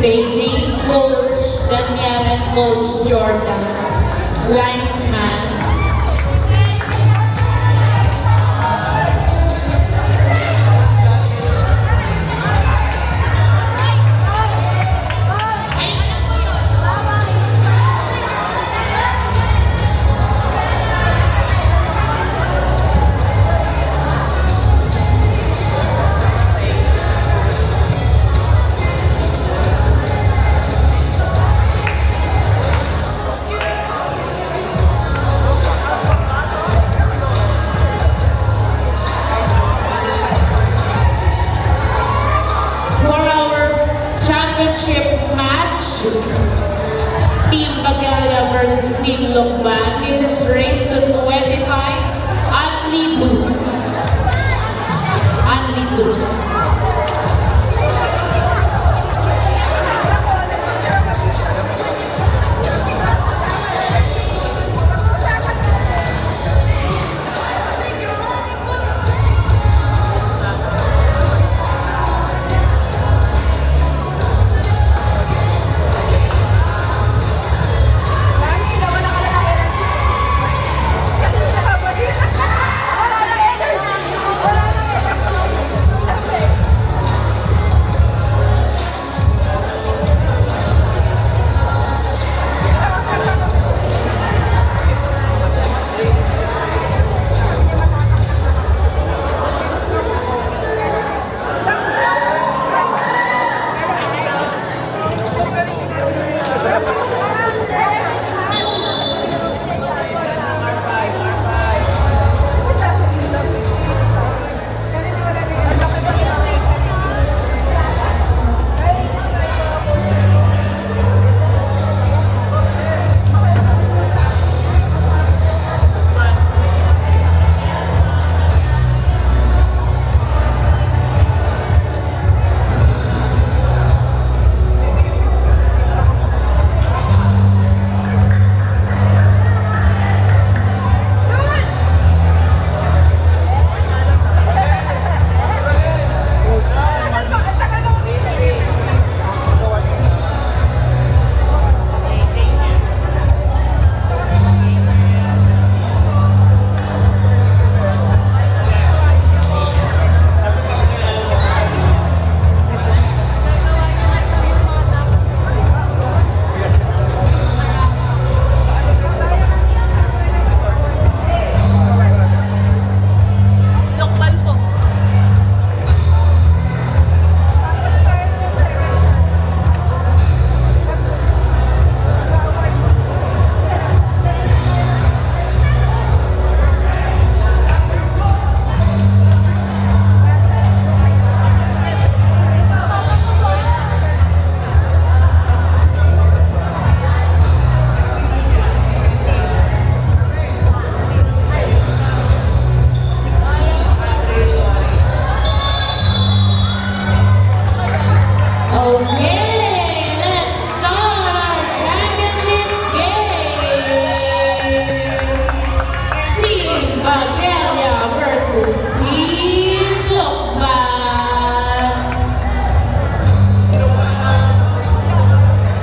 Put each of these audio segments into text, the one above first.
Beijing, Coach Daniel and Coach Jordan. Linesman. Match, Team Bagalia versus Team Lokban. This is race to 25. Only lose. Only lose.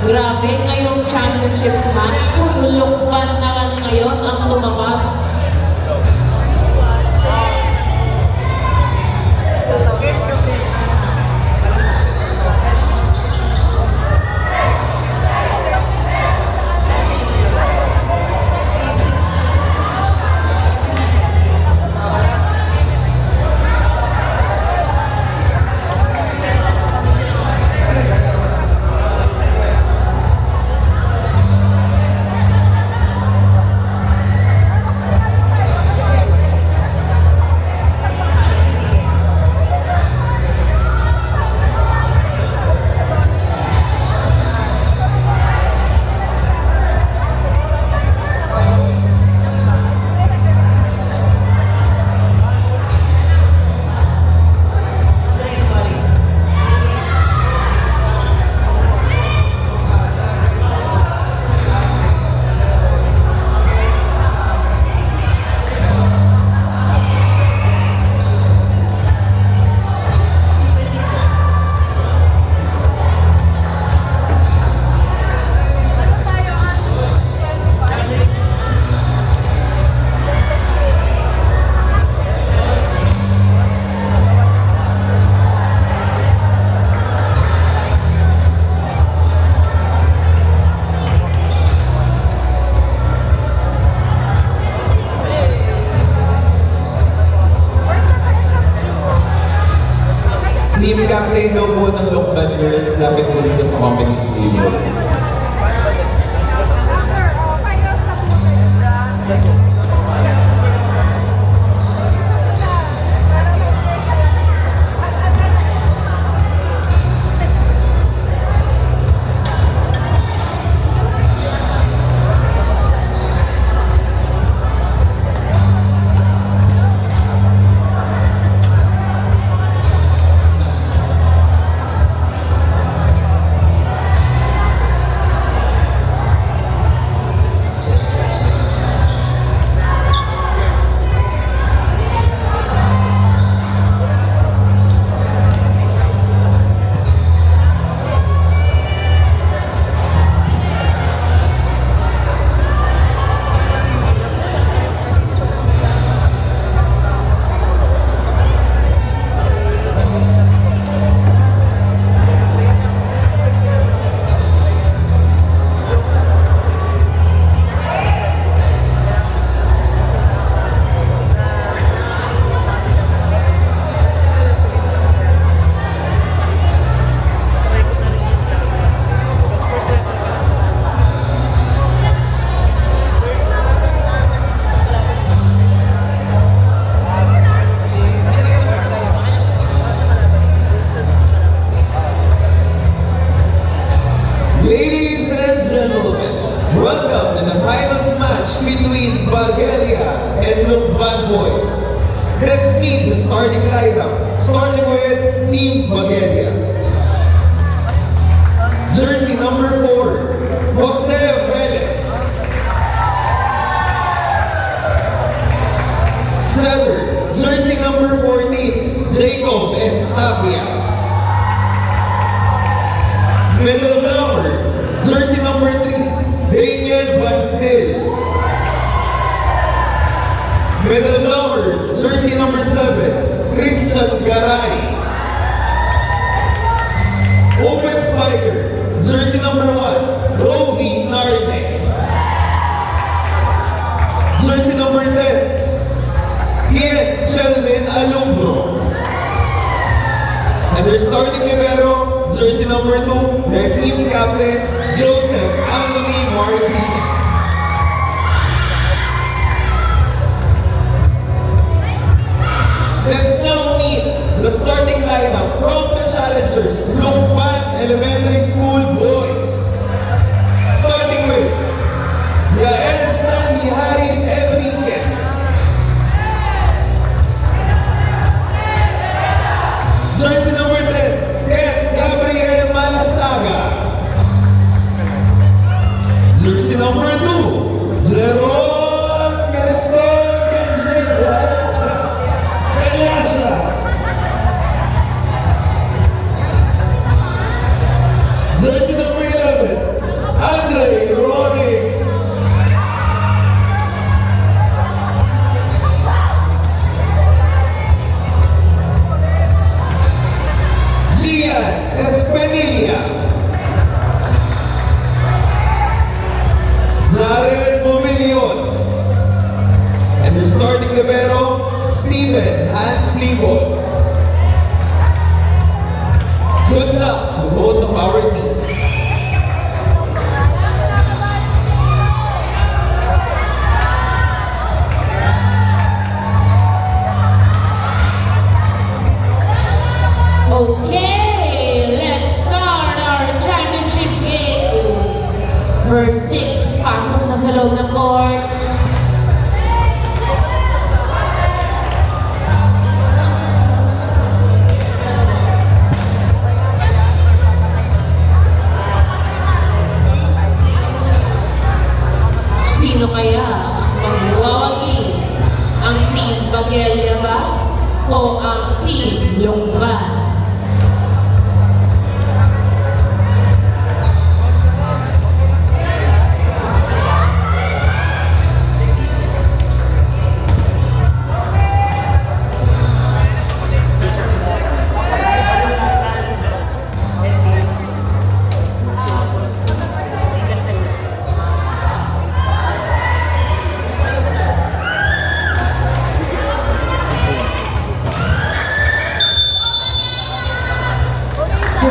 Grabe, ngayong championship match, Lokban naman ngayon ang tumawag. captain daw po ng Lokban Girls, lapit po dito sa comedy stable. Ladies and gentlemen, welcome to the finals match between Bulgaria and Lukban Boys. Let's meet the starting lineup, starting with Team Bulgaria. Jersey number 4, Jose Velez. Center, jersey number 14, Jacob Estavia. Middle blower, jersey number 3, Daniel Bancil. Middle blower, jersey number 7, Christian Garay. Open spiker, jersey number 1, Rovi Narde. Jersey number 10, Kian Shelvin Alumbro. And their starting libero, jersey number 2, their team captain, Joseph Anthony Martinez. Let's now meet the starting lineup from the challengers, Lukban Elementary School boys. Starting with Yael Stanley Harris Enriquez. Jersey number 10, Ed Gabriel Malasaga. Jersey number 2, Jeron Gariston Canjela. Jersey number 11, Andre Rory. Gian Espenilla. Jared Mobilion. And their starting libero, Steven Hans Libo. Good luck to both of our teams. Okay, let's start our championship game. First 6, pasok na sa loob ng court. Sino kaya ang magwawagi? Ang Team Bulgaria ba? O ang Team Lukban?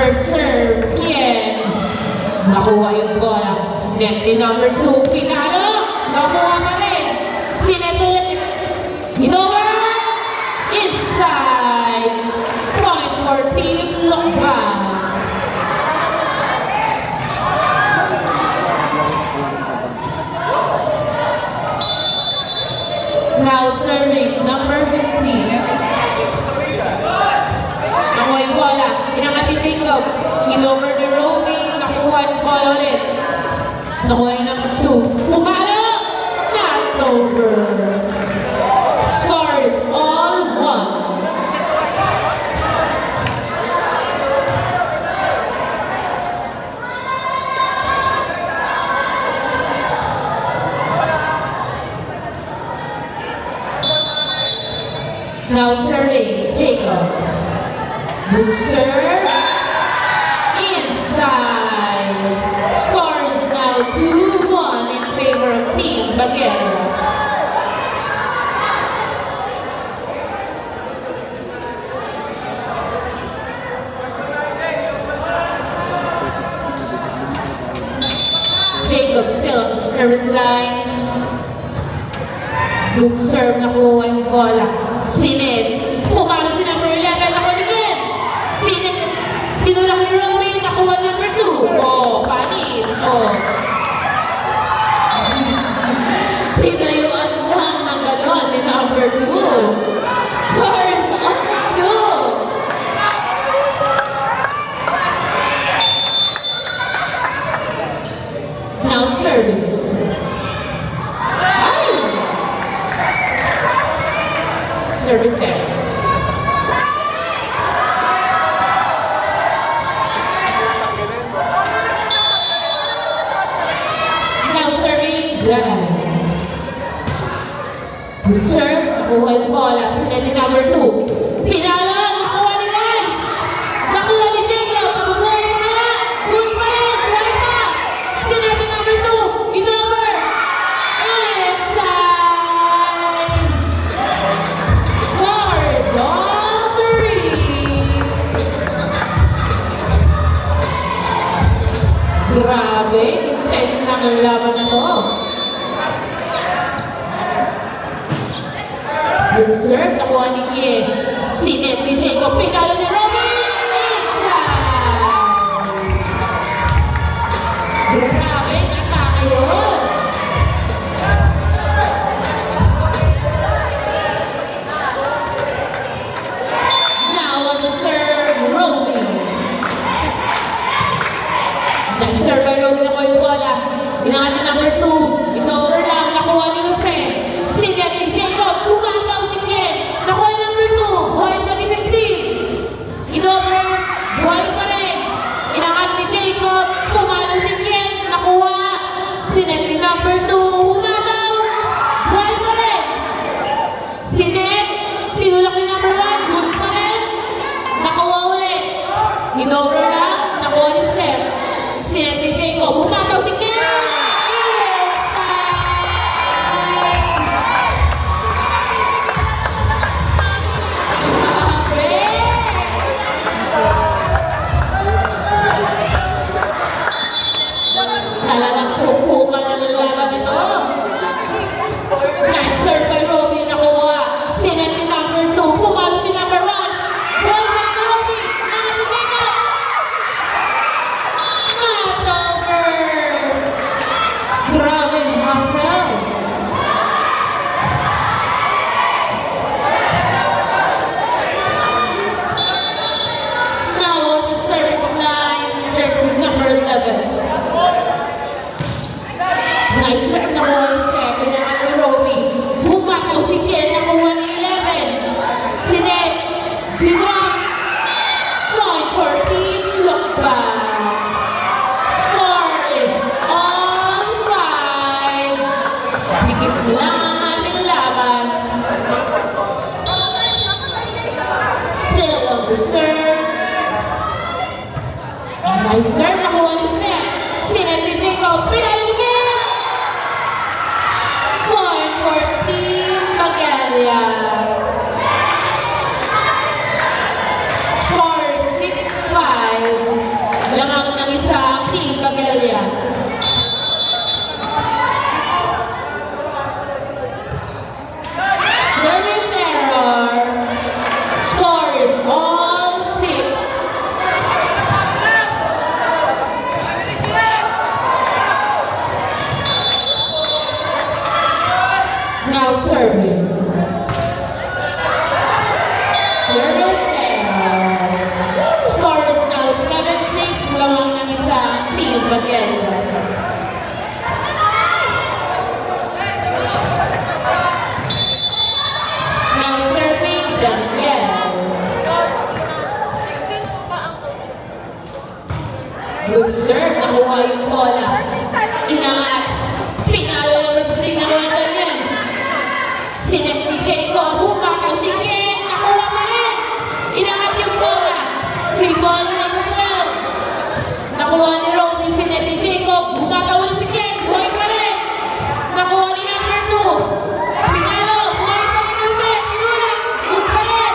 First serve, Kien. Nakuha yung bola. Net ni number 2, Pinalo. Nakuha pa rin. Sinet ulit. Hinover. Inside. Point for Team Lokban. Now serving number 15. Nakuha yung bola. Inangat ni Jacob. Hinover ni Romy. Nakuha yung bola ulit. Nakuha yung number 2. Pumalo! Not over. Score is all 1. Now serving Jacob. Good serve. Inside. Score is now 2-1 in favor of Team Baguero. Jacob still on the serving line. Good serve, nakuha yung bola. Sinet. Pumalo si number 11. Nakuha ni Ken. Sinet. Tinulak ni Romy. Nakuha number 2. Oh, panis. Oh. Tinayuan lang ng gano'n ni number 2. Score is on 2. Now serving. Service set. Now serving Glanay. Good serve. Nakuha yung bola. Sineli number 2. Pinalo. Nakuha ni Lan. Nakuha ni Jacob. Nabubuhay mo na lang. Good pa rin. Buhay pa. Sineli number 2. Inover. Inside. Score is all 3. Grabe. Intense na ang laban na to. Good serve. Nakuha ni Kien. Sinet ni Jacob. Pinalo ni Robin. Inside. Grabe. Nataka yun. Now on the serve, Robin. Next serve by Robin. Nakuha yung bola. Inangat ni number 2. Inover lang. Nakuha ni Jose. Sinet ni Jacob. Pumataw si Kien. Nakuha yung number 2. Buhay pa ni 15. Inover. Buhay pa rin. Inangat ni Jacob. Pumalo si Kien. Nakuha. Sinet ni number 2. Pumataw. Buhay pa rin. Sinet. Tinulak ni number 1. Good pa rin. Nakuha ulit. Inover lang. Nakuha ni Seth. Sinet ni Jacob. Pumataw si Kien. Talagang pupukan na ng laban ito. Nice serve by Robin. Nakuha. Sinet ni number 2. Pumalo si number 1. Buhay pa rin ni Robin. Nangat ni Jacob. Not over. Grabe ni Hassel. Now on the service line, jersey number 11. Nice serve. Nakuha ni Seth. Pinangat ni Roby. Humataw si Kien. Nakuha ni 11. Sinet. Ni-drop. Point for Team Lokban. Score is on 5. Dikit lang ang ating laban. Still on the serve. Nice serve. Nakuha ni Seth. Sinet ni Jacob. Pinalo ni Kien. Point for Team Magalia. Score 6-5. isang Team Paglia. Service error. Score is all 6. Now serving. Service error. Score is now 7-6. Lamang ng isang Team Paglia. Now serving Daniel. Good serve. Nakuha yung bola. Inangat. Pinalo number 15 na bola Daniel. Sinet ni Jacob. Humataw si Ken. Nakuha pa rin. Inangat yung bola. Free ball number 12. Nakuha ni Romy. Sinet ni Jacob. Humataw ulit si Ken. Buhay pa rin. Nakuha ni number 2. Pinalo. Buhay pa rin yung set. Inulat. Good pa rin.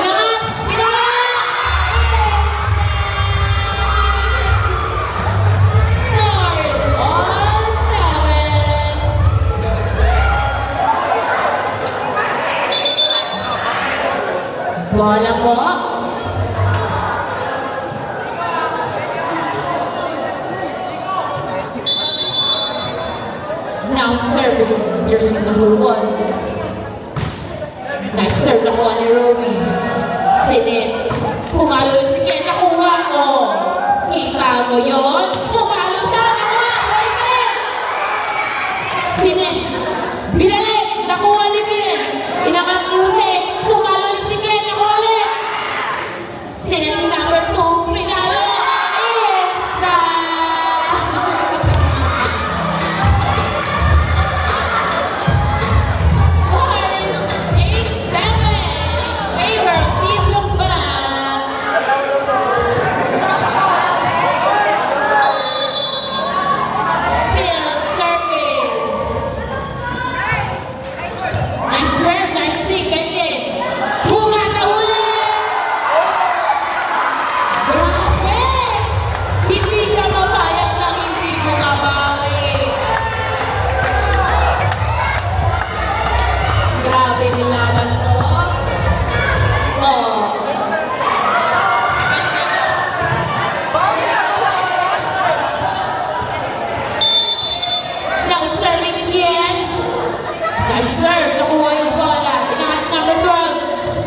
Inangat. Pinalo. Score is all 7. Bola po. Now serving jersey number 1. Nice serve nakuha ni Romy. Sinet. Pumalo ulit si Ken. Nakuha. Oh. Kita mo yun? Pumalo siya. Nakuha. Buhay pa rin. Sinet. Binalik. Nakuha ni Ken. Inangat ni Jose. Pumalo ulit si Ken. Nakuha ulit. Sinet ni number 2. Pinalo.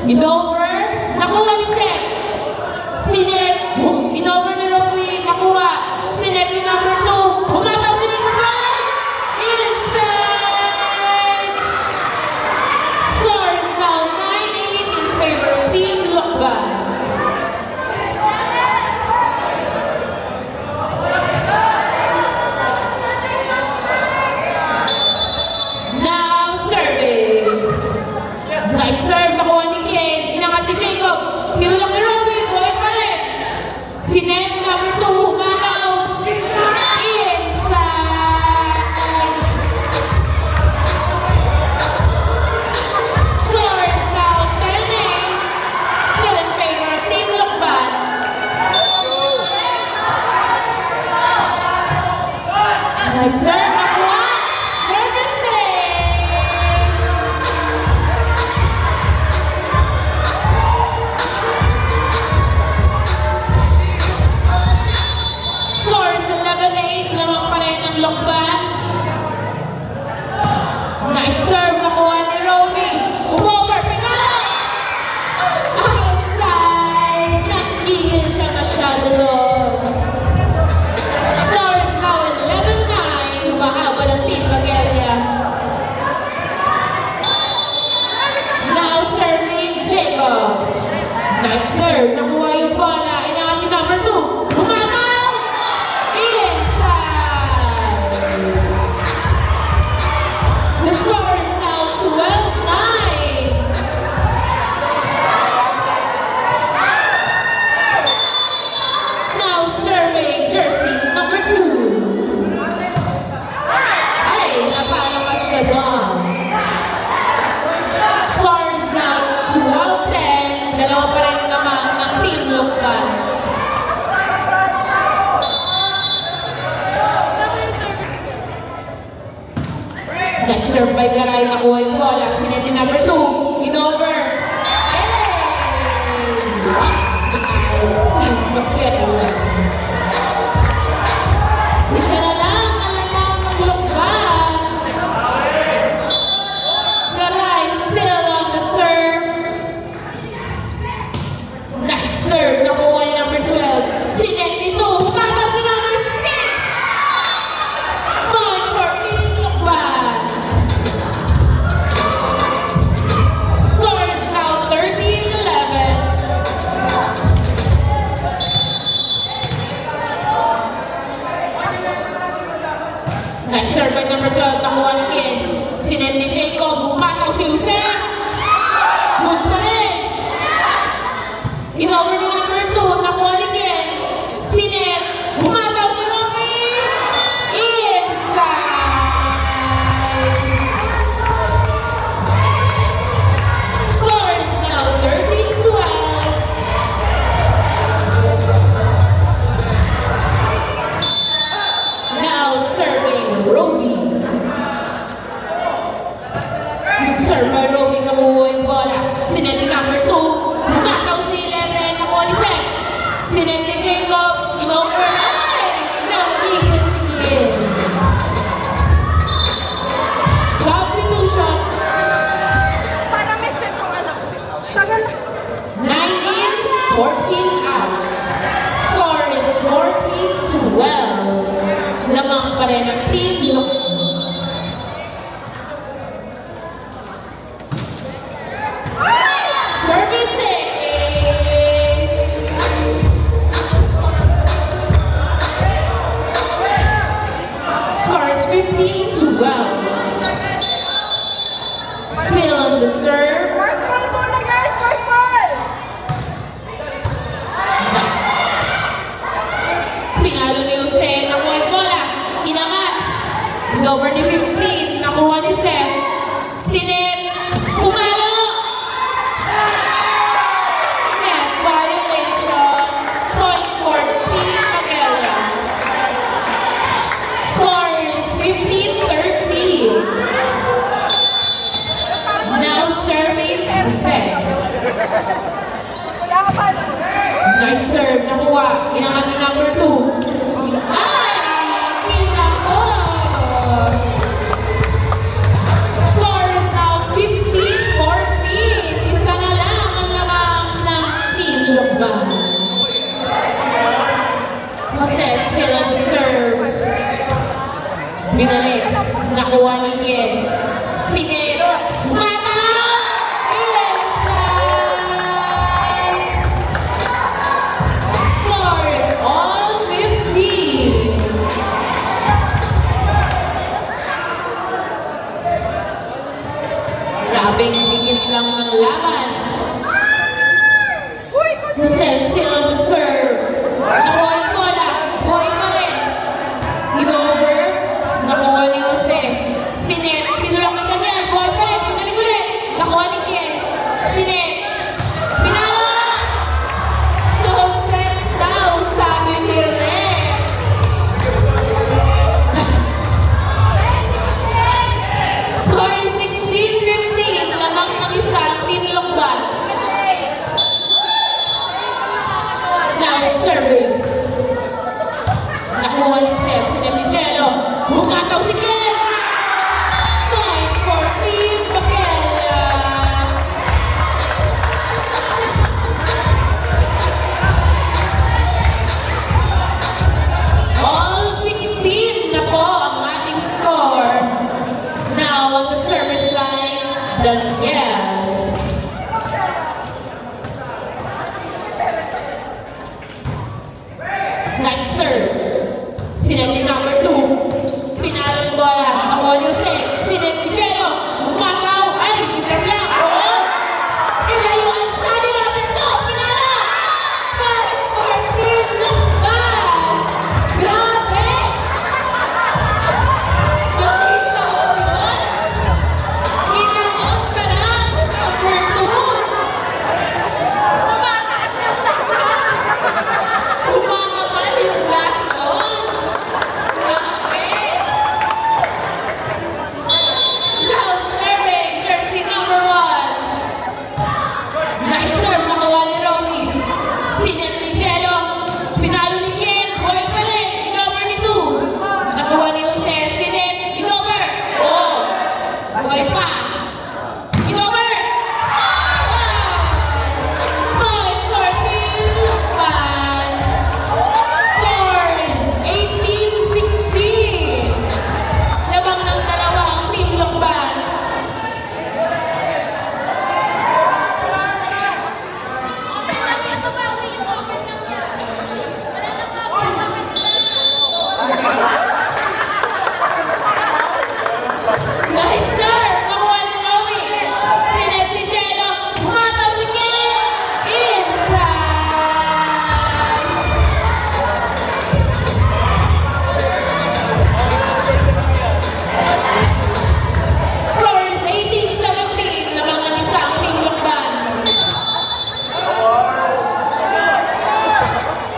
Inover, nakuha ni Seth. Sinet, inover ni Romy, nakuha. Sinet ni number 2, humataw si number 1. Inside! Score is now 9-8 in favor of Team Lokban. Now serving. Nice serve, nakuha ni Ken. Inangat ni Jacob. Tinulak ni Romy. Buhay pa rin. Sinet, number 2. Humataw. Inside. Score is now 10-8. Still in favor of Team Lokban. Nice serve, nakuha. Service save. Score is 11-8. Lamang pa rin ang Lokban. Nice serve. Nakuha ni Romy. Umover. Pinalo. Outside. Nag-igil siya masyado doon. Score is now 11-9. serve by Garay, nakuha yung bola. Sineti number 2, in over. Hey! Team Baquero. Isa na lang, alam ng lukban. Garay still on the serve. Nice serve, nakuha yung number 12. Sineti 2, pumatap sa number 16. Point for Team Lukban. Score is now 13-11. Nice serve by number 12, nakuha ni Ken. Sinet ni Jacob, bumataw si Jose. Good pa rin. In-over ni number 2, nakuha ni Ken. Sinet, bumataw si Romy. Inside. Score is now 13-12. Now serving Roby. Good serve by Roby, nakuha yung bola. Sinet ni number 2, bumataw si 11, nakuha ni Seth. Sinet ni Jacob, in-over. Ay! Natigil si Ken. Substitution. Para may set kung ano. Tagal. 9 in, 14 out. Score is 14-12. Lamang pa rin ang team Lukban. Servicing. Score is 15-12. Still on the serve. First ball muna guys, first ball! Nice. Pinalo ni Jose, nakuha yung bola. Inangat. Over ni 15, nakuha ni Seth. Sinet, pumalo. Net violation. Point for Team Magella. Score is 15-13. Now serving Jose. Wala ka pa. Nice serve, nakuha. Inangat ni number 2. Ay! Pinakos! Score is now 15-14. Isa na lang ang lamang ng Team Lukban. Jose still on the serve. Binalik. Nakuha ni Ken. Sinet. Mataw! Inside! Score is all 15. Grabing bigit lang ng laban. Uy! Jose still on the serve. Nakuha yung bola. Buhay pa rin. In-over. Nakuha ni Jose. Sinet. Tinulak ng ganyan. Buhay pa rin. Pinalig ulit. Nakuha ni Ken. Sinet. Pinalo! Don't check daw, sabi ni Ren. Score is 16-15. Lamang ng isang Team Lukban. Now serving. Nakuha ni Seth. Sinet ni Jello. Bumataw si Ken. Point for Team Baquella. All 16 na po ang ating score. Now on the service line, Daniel. Nice serve. Sinet ni number 2. Pinalo yung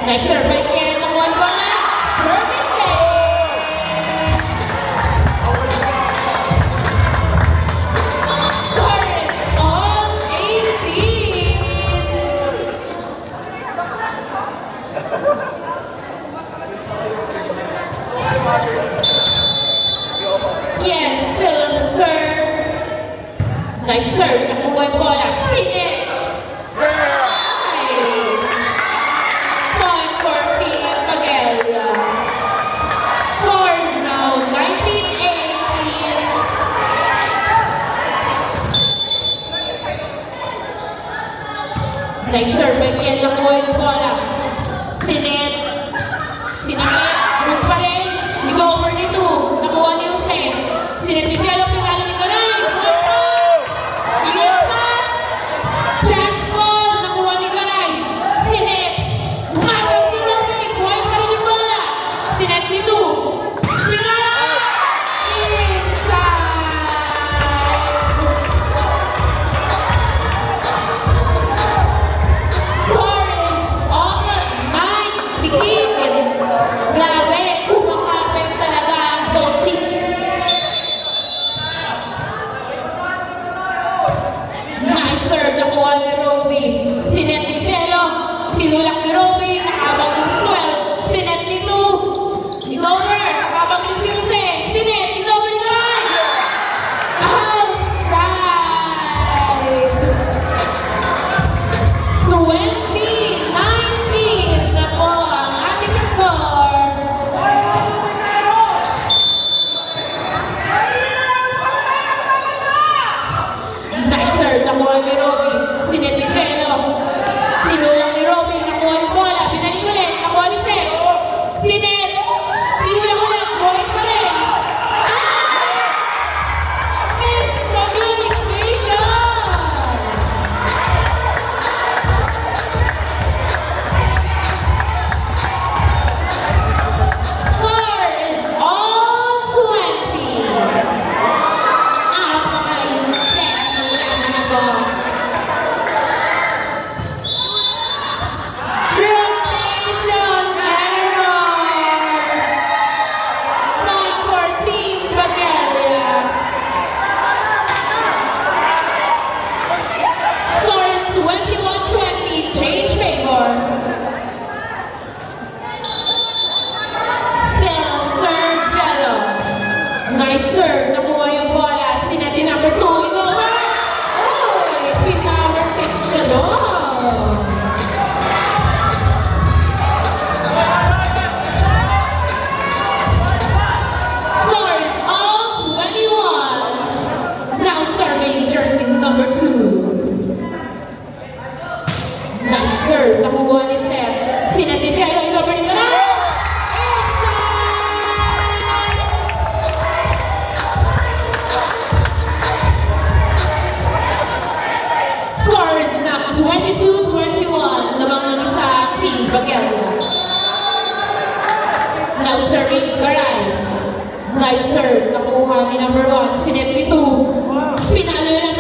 Nice serve by Ken. Nakuha yung bola. Service save. Score is all 18. Ken still on the serve. Nice serve. Nakuha yung bola. Sinet. Point for Team Pagella. Score is now 19-18. Nice serve by Ken. Nakuha yung bola. Sinet. Tinamit. Group pa rin. Nag-over ni 2. Nakuha ni Jose. Sinet ni Jello. Pinalo ni Garay. Nakuha pa. Ingat pa. Chance ball. Nakuha ni Garay. Sinet. Umagaw si Romy. Buhay pa rin yung bola. Sinet ni 2. Pinalo. Inside. Score is almost 19. Grabe, kumakapit talaga ang both teams. Nice serve, nakuha ni Roby. Sinet ni Jello. Tinulak ni Roby. Nakabang din si 12. Sinet ni 2. Inover. Nakabang din si Jose. Sinet. Inover ni Garay. Outside. 20-19 na po ang ating score. Nice serve, nakuha ni Roby. Sinet ni Jello. Tinulak ni Roby, nakuha yung bola. Binalik ulit, nakuha ni Seth. Sinet. Tinulak ulit, buhay pa rin. Miscommunication. Score is all 20. Napaka-intense na laman na to. Rotation error. Point for Team Pagella. Score is 21-20. Change favor. Still on the serve, Jello. Nice serve. Nakuha yung bola. Sinet yung number 2. Inover. Uy, pinower tip siya doon. Score is all 21. Now serving jersey number 2. Nice serve. Nakuha ni Seth. Sinet ni Jello. Inover ni Garay. Score is now 22-21. Lamang ng isa ang Team Pagella. Now serving Garay. Nice serve. Nakuha ni number 1. Sinet ni 2. Pinalo na